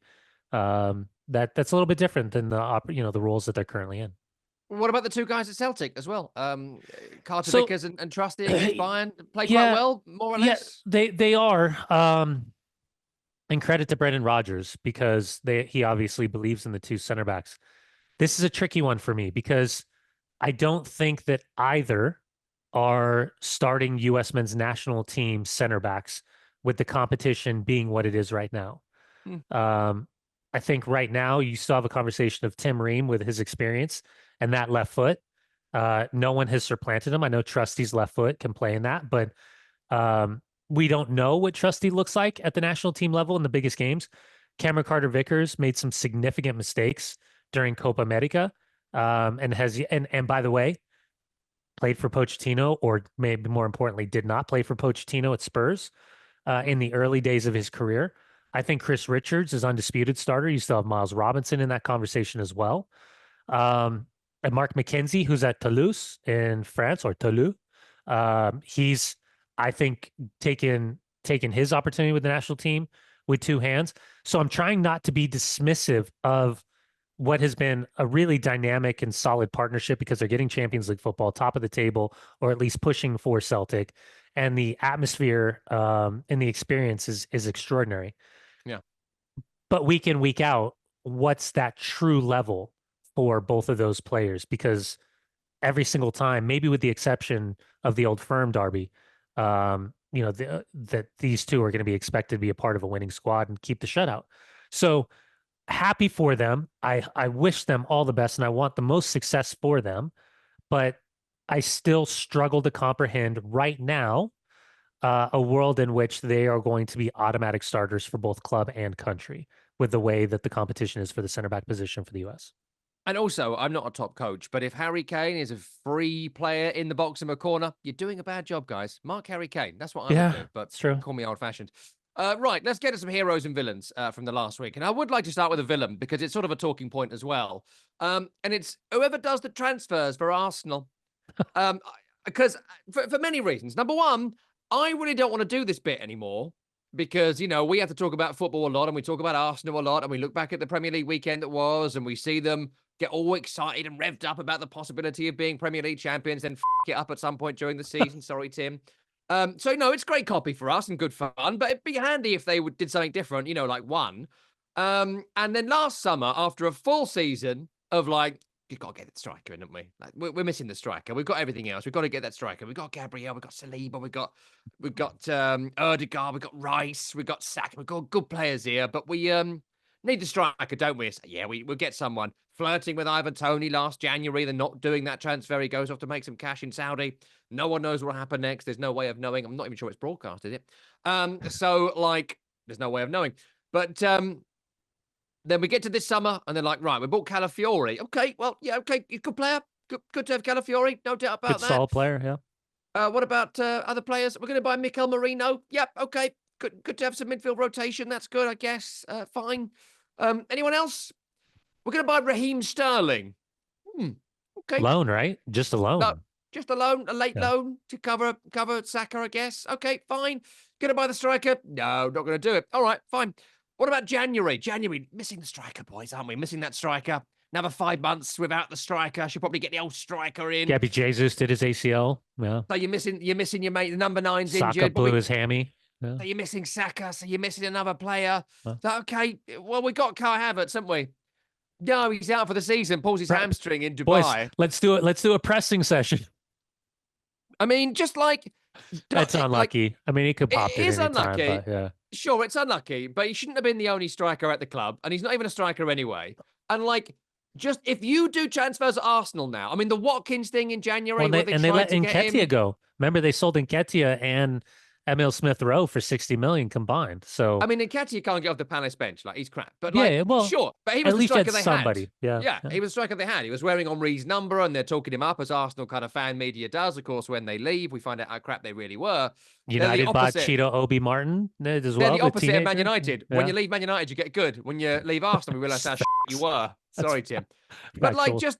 Speaker 2: That's a little bit different than the roles that they're currently in.
Speaker 1: What about the two guys at Celtic as well? Carter
Speaker 2: So
Speaker 1: Vickers and Trusty against Bayern played quite
Speaker 2: yeah,
Speaker 1: well, more or
Speaker 2: yeah,
Speaker 1: less.
Speaker 2: they are. And credit to Brendan Rodgers because he obviously believes in the two center backs. This is a tricky one for me because I don't think that either are starting U.S. men's national team center backs with the competition being what it is right now. I think right now you still have a conversation of Tim Ream with his experience and that left foot. No one has supplanted him. I know Trusty's left foot can play in that, but we don't know what Trusty looks like at the national team level in the biggest games. Cameron Carter-Vickers made some significant mistakes during Copa America, and by the way, played for Pochettino, or maybe more importantly, did not play for Pochettino at Spurs in the early days of his career. I think Chris Richards is undisputed starter. You still have Miles Robinson in that conversation as well. And Mark McKenzie, who's at Toulouse in France, or Toulouse, he's, I think, taken his opportunity with the national team with two hands. So I'm trying not to be dismissive of what has been a really dynamic and solid partnership because they're getting Champions League football, top of the table, or at least pushing for Celtic. And the atmosphere and the experience is extraordinary.
Speaker 1: Yeah.
Speaker 2: But week in, week out, what's that true level for both of those players? Because every single time, maybe with the exception of the Old Firm derby, that these two are going to be expected to be a part of a winning squad and keep the shutout. So happy for them. I wish them all the best and I want the most success for them, but I still struggle to comprehend right now a world in which they are going to be automatic starters for both club and country with the way that the competition is for the center back position for the US.
Speaker 1: And also, I'm not a top coach, but if Harry Kane is a free player in the box in a corner, you're doing a bad job, guys. Mark Harry Kane. That's what I would do, but
Speaker 2: it's true.
Speaker 1: Call me old-fashioned. Right, let's get to some heroes and villains from the last week. And I would like to start with a villain because it's sort of a talking point as well. And it's whoever does the transfers for Arsenal. Because for many reasons. Number one, I really don't want to do this bit anymore because, we have to talk about football a lot and we talk about Arsenal a lot and we look back at the Premier League weekend that was and we see them get all excited and revved up about the possibility of being Premier League champions, then it up at some point during the season. Sorry, Tim. So, no, it's great copy for us and good fun, but it'd be handy if they did something different, like one. And then last summer, after a full season of you've got to get that striker, haven't we? We're missing the striker. We've got everything else. We've got to get that striker. We've got Gabriel. We've got Saliba. We've got Erdegaard. We've got Rice. We've got Saka. We've got good players here, but we need the striker, don't we? So, yeah, we'll get someone. Flirting with Ivan Toney last January, then not doing that transfer. He goes off to make some cash in Saudi. No one knows what will happen next. There's no way of knowing. I'm not even sure it's broadcast, is it? There's no way of knowing. But then we get to this summer, and they're like, right, we bought Calafiori. Okay, well, yeah, okay, good player. Good to have Calafiori. No doubt about that.
Speaker 2: Good solid player, yeah.
Speaker 1: What about other players? We're going to buy Mikel Merino. Yep, okay. Good to have some midfield rotation. That's good, I guess. Fine. Anyone else? We're going to buy Raheem Sterling. Okay.
Speaker 2: Loan, right? Just a loan.
Speaker 1: No, just a loan, a late loan to cover Saka, I guess. Okay, fine. Going to buy the striker? No, not going to do it. All right, fine. What about January? January, missing the striker, boys, aren't we? Missing that striker. Another 5 months without the striker. Should probably get the old striker in.
Speaker 2: Gabby Jesus did his ACL. Yeah.
Speaker 1: So you're missing your mate. The number 9's
Speaker 2: Saka
Speaker 1: injured.
Speaker 2: blew his hammy.
Speaker 1: Yeah. So you're missing Saka. So you're missing another player. Huh? So, okay, well, we got Kai Havertz, haven't we? No, he's out for the season. Pulls his hamstring in Dubai.
Speaker 2: Boys, let's do it. Let's do a pressing session.
Speaker 1: I mean, just
Speaker 2: that's unlucky. I mean, he could pop it. It is unlucky. Time, but, yeah.
Speaker 1: Sure, it's unlucky, but he shouldn't have been the only striker at the club, and he's not even a striker anyway. And just if you do transfers at Arsenal now, I mean, the Watkins thing in January,
Speaker 2: and they let Nketiah go. Remember, they sold Nketiah and Emil Smith Rowe for 60 million combined. So
Speaker 1: I mean, Nketiah can't get off the Palace bench. Like, he's crap. But,
Speaker 2: yeah,
Speaker 1: like,
Speaker 2: well,
Speaker 1: sure. But he was
Speaker 2: at
Speaker 1: the
Speaker 2: least
Speaker 1: striker
Speaker 2: it's
Speaker 1: they
Speaker 2: somebody.
Speaker 1: had.
Speaker 2: Yeah,
Speaker 1: Yeah, he was the striker they had. He was wearing Henri's number, and they're talking him up, as Arsenal kind of fan media does. Of course, when they leave, we find out how crap they really were.
Speaker 2: United bought Cheeto Obi Martin as well.
Speaker 1: They're the opposite of Man
Speaker 2: teenager.
Speaker 1: United.
Speaker 2: Yeah.
Speaker 1: When you leave Man United, you get good. When you leave Arsenal, we realise how you were. Sorry, Tim. But, like, just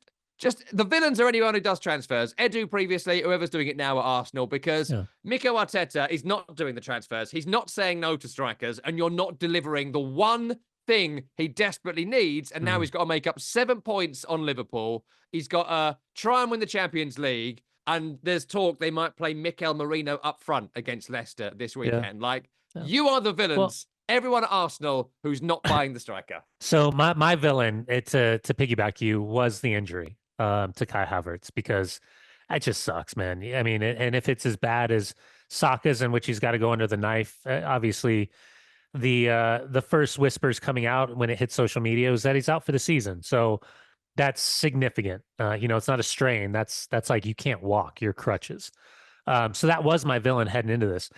Speaker 1: the villains are anyone who does transfers. Edu previously, whoever's doing it now at Arsenal, because Mikel Arteta is not doing the transfers. He's not saying no to strikers, and you're not delivering the one thing he desperately needs. And now he's got to make up 7 points on Liverpool. He's got to try and win the Champions League. And there's talk they might play Mikel Merino up front against Leicester this weekend. You are the villains. Well, everyone at Arsenal who's not buying the striker.
Speaker 2: So my villain, to piggyback you, was the injury to Kai Havertz, because that just sucks, man. I mean, and if it's as bad as Saka's, in which he's got to go under the knife, obviously the first whispers coming out when it hit social media was that he's out for the season. So that's significant. It's not a strain. That's like you can't walk, your crutches. So that was my villain heading into this.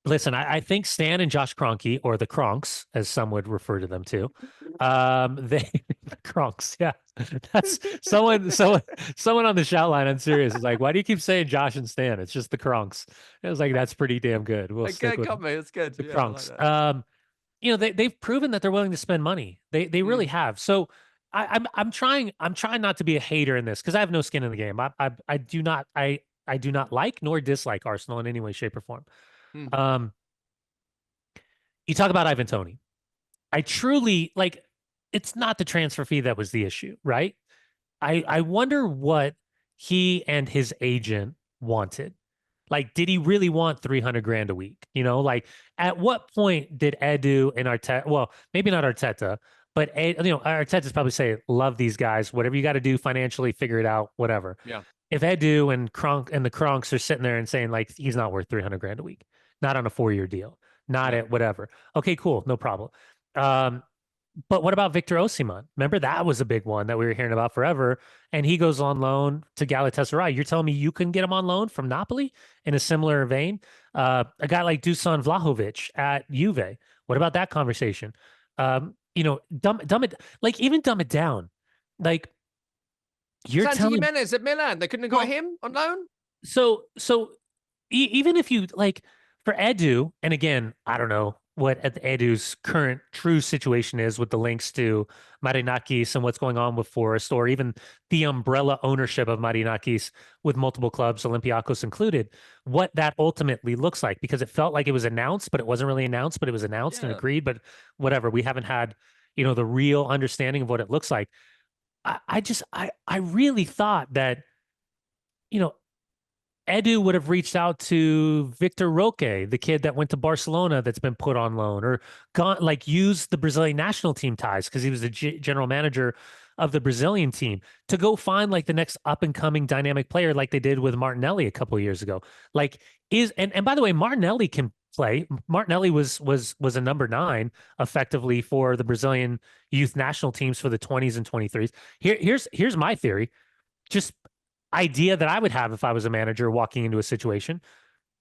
Speaker 2: Listen, I think Stan and Josh Kroenke, or the Kronks, as some would refer to them to, the Kronks, yeah, that's someone on the shout line. I'm serious. It's like, why do you keep saying Josh and Stan? It's just the Kronks. It was like, that's pretty damn good. We'll stick with
Speaker 1: me. It's good.
Speaker 2: The Kronks. Like they've proven that they're willing to spend money. They really have. So I'm trying not to be a hater in this, because I have no skin in the game. I do not like nor dislike Arsenal in any way, shape, or form. You talk about Ivan Toney. I truly it's not the transfer fee that was the issue, right? I wonder what he and his agent wanted. Like, did he really want 300 grand a week? At what point did Edu and Arteta, well, maybe not Arteta, but Arteta's probably say, love these guys, whatever you got to do financially, figure it out, whatever.
Speaker 1: Yeah.
Speaker 2: If Edu and the Kronks are sitting there and saying, like, he's not worth 300 grand a week, not on a 4-year deal, not at whatever. Okay, cool. No problem. But what about Victor Osimhen? Remember, that was a big one that we were hearing about forever. And he goes on loan to Galatasaray. You're telling me you couldn't get him on loan from Napoli in a similar vein? A guy like Dusan Vlahovic at Juve. What about that conversation? Dumb it down. Like, you're
Speaker 1: Santi Jimenez at Milan. They couldn't have got him on loan.
Speaker 2: So even if you for Edu, and again, I don't know what Edu's current true situation is with the links to Marinakis and what's going on with Forest, or even the umbrella ownership of Marinakis with multiple clubs, Olympiacos included, what that ultimately looks like, because it felt like it was announced, but it wasn't really announced, but it was announced and agreed, but whatever. We haven't had, the real understanding of what it looks like. I really thought that, Edu would have reached out to Victor Roque, the kid that went to Barcelona that's been put on loan, or used the Brazilian national team ties, because he was the general manager of the Brazilian team, to go find the next up and coming dynamic player, like they did with Martinelli a couple of years ago. And by the way, Martinelli can play. Martinelli was a number 9 effectively for the Brazilian youth national teams for the 20s and 23s. Here's my theory. Just idea that I would have if I was a manager walking into a situation.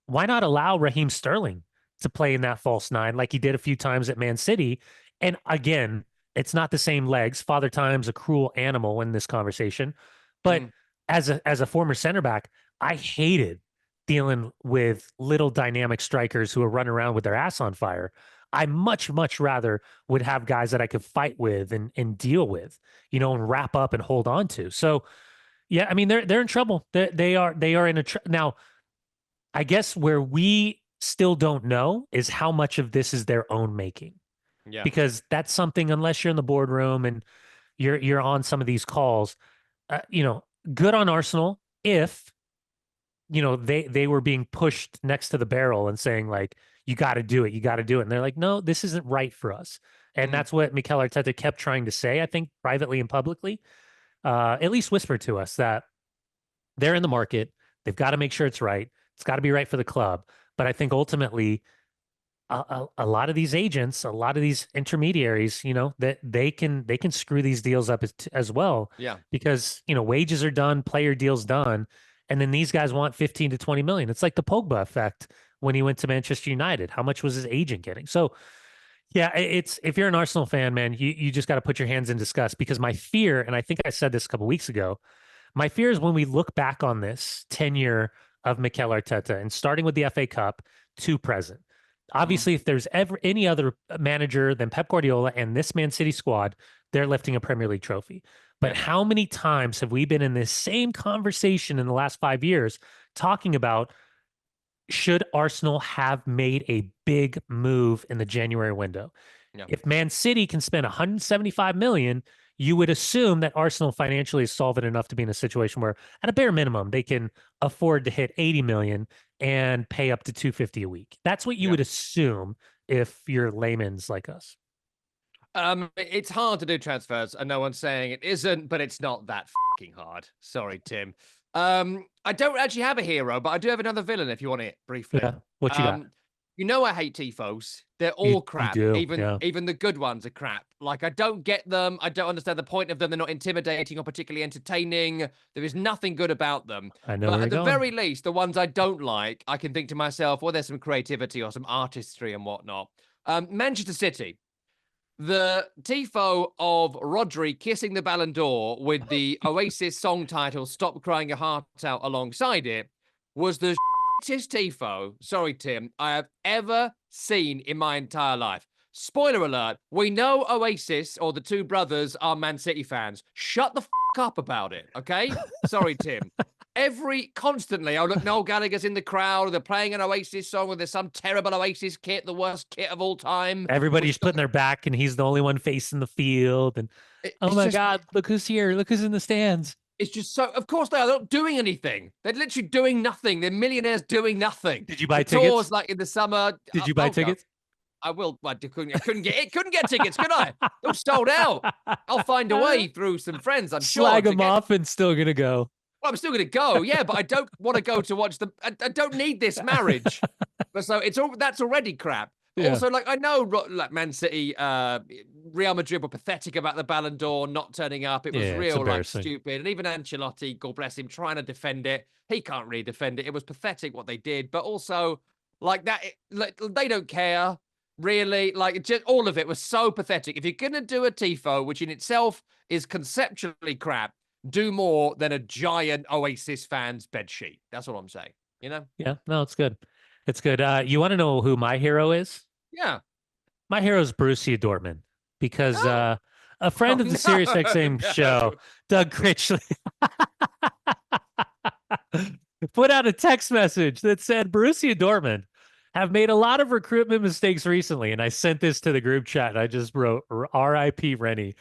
Speaker 2: Why not allow Raheem Sterling to play in that false 9 like he did a few times at Man City? And again, it's not the same legs. Father Time's a cruel animal in this conversation. But as a former center back, I hated dealing with little dynamic strikers who are running around with their ass on fire. I much rather would have guys that I could fight with and deal with, and wrap up and hold on to. So yeah, I mean, they're in trouble. They are in now. I guess where we still don't know is how much of this is their own making.
Speaker 1: Yeah,
Speaker 2: because that's something, unless you're in the boardroom and you're on some of these calls, good on Arsenal if they were being pushed next to the barrel and saying, you got to do it, and they're like, no, this isn't right for us. And that's what Mikel Arteta kept trying to say, I think, privately and publicly. At least whisper to us that they're in the market. They've got to make sure it's right. It's got to be right for the club. But I think ultimately, a lot of these agents, a lot of these intermediaries, that they can screw these deals up as well.
Speaker 1: Yeah,
Speaker 2: because wages are done, player deals done, And then these guys want 15 to 20 million. It's like the Pogba effect when he went to Manchester United. How much was his agent getting? So yeah, it's if you're an Arsenal fan, man, you just got to put your hands in disgust, because my fear, and I think I said this a couple weeks ago, my fear is when we look back on this tenure of Mikel Arteta and starting with the FA Cup to present. Obviously, if there's ever any other manager than Pep Guardiola and this Man City squad, they're lifting a Premier League trophy. But how many times have we been in this same conversation in the last 5 years talking about, should Arsenal have made a big move in the January window? Yeah. If Man City can spend 175 million, you would assume that Arsenal financially is solvent enough to be in a situation where, at a bare minimum, they can afford to hit 80 million and pay up to 250 a week. That's what you would assume if you're layman's like us.
Speaker 1: It's hard to do transfers, and no one's saying it isn't, but it's not that fucking hard. Sorry, Tim. I don't actually have a hero, but I do have another villain if you want it briefly.
Speaker 2: Yeah. What you got?
Speaker 1: You know I hate tifos. They're all crap. Even the good ones are crap. Like, I don't get them. I don't understand the point of them. They're not intimidating or particularly entertaining. There is nothing good about them.
Speaker 2: I know.
Speaker 1: But at the very least, the ones I don't like, I can think to myself, well, there's some creativity or some artistry and whatnot. Manchester City. The tifo of Rodri kissing the Ballon d'Or with the Oasis song title "Stop Crying Your Heart Out" alongside it was the shittest tifo, sorry Tim, I have ever seen in my entire life. Spoiler alert, we know Oasis, or the two brothers, are Man City fans. Shut the up about it, okay? Sorry, Tim. Constantly, oh, look, Noel Gallagher's in the crowd, or they're playing an Oasis song, or there's some terrible Oasis kit, the worst kit of all time.
Speaker 2: Everybody's putting their back, and he's the only one facing the field. And oh my God, look who's here. Look who's in the stands.
Speaker 1: It's just so, of course they are. They're not doing anything. They're literally doing nothing. They're millionaires doing nothing.
Speaker 2: Did you buy tickets?
Speaker 1: Tours, like in the summer.
Speaker 2: Did you buy tickets?
Speaker 1: I will. I couldn't get tickets, could I? They're sold out. I'll find a way through some friends, I'm sure.
Speaker 2: Slag them off and still going to go.
Speaker 1: Well, I'm still going to go, yeah, but I don't want to go to watch the. I don't need this marriage. So that's already crap. Yeah. Also, like, I know, like, Man City, Real Madrid were pathetic about the Ballon d'Or not turning up. It was real, like, stupid. And even Ancelotti, God bless him, trying to defend it. He can't really defend it. It was pathetic what they did. But also, like, they don't care, really. Like, just all of it was so pathetic. If you're going to do a tifo, which in itself is conceptually crap, do more than a giant Oasis fans bedsheet. That's all I'm saying, you know?
Speaker 2: Yeah, no, it's good. It's good. You want to know who my hero is?
Speaker 1: Yeah.
Speaker 2: My hero is Borussia Dortmund, because a friend of the Sirius XM show, Doug Critchley, put out a text message that said Borussia Dortmund have made a lot of recruitment mistakes recently. And I sent this to the group chat, and I just wrote R.I.P. Rennie.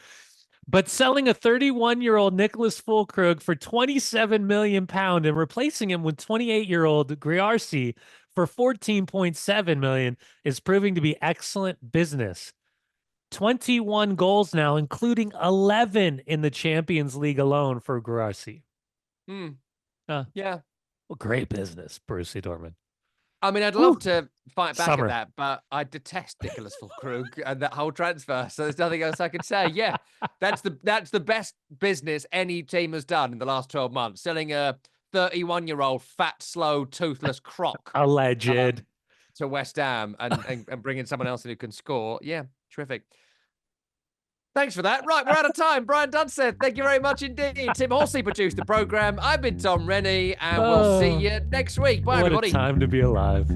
Speaker 2: But selling a 31-year-old Nicholas Füllkrug for £27 million and replacing him with 28-year-old Griarsi for 14.7 million is proving to be excellent business. 21 goals now, including 11 in the Champions League alone for Griarsi.
Speaker 1: Yeah.
Speaker 2: Well, great business, Borussia Dortmund.
Speaker 1: I mean, I'd love to fight back at that, but I detest Nicholas Füllkrug and that whole transfer. So there's nothing else I can say. Yeah, that's the best business any team has done in the last 12 months. Selling a 31-year-old fat, slow, toothless croc,
Speaker 2: alleged,
Speaker 1: to West Ham and bringing someone else in who can score. Yeah, terrific. Thanks for that. Right, we're out of time. Brian Dunseth, thank you very much indeed. Tim Horsey produced the program. I've been Tom Rennie, and we'll see you next week. Bye, everybody.
Speaker 2: What a time to be alive.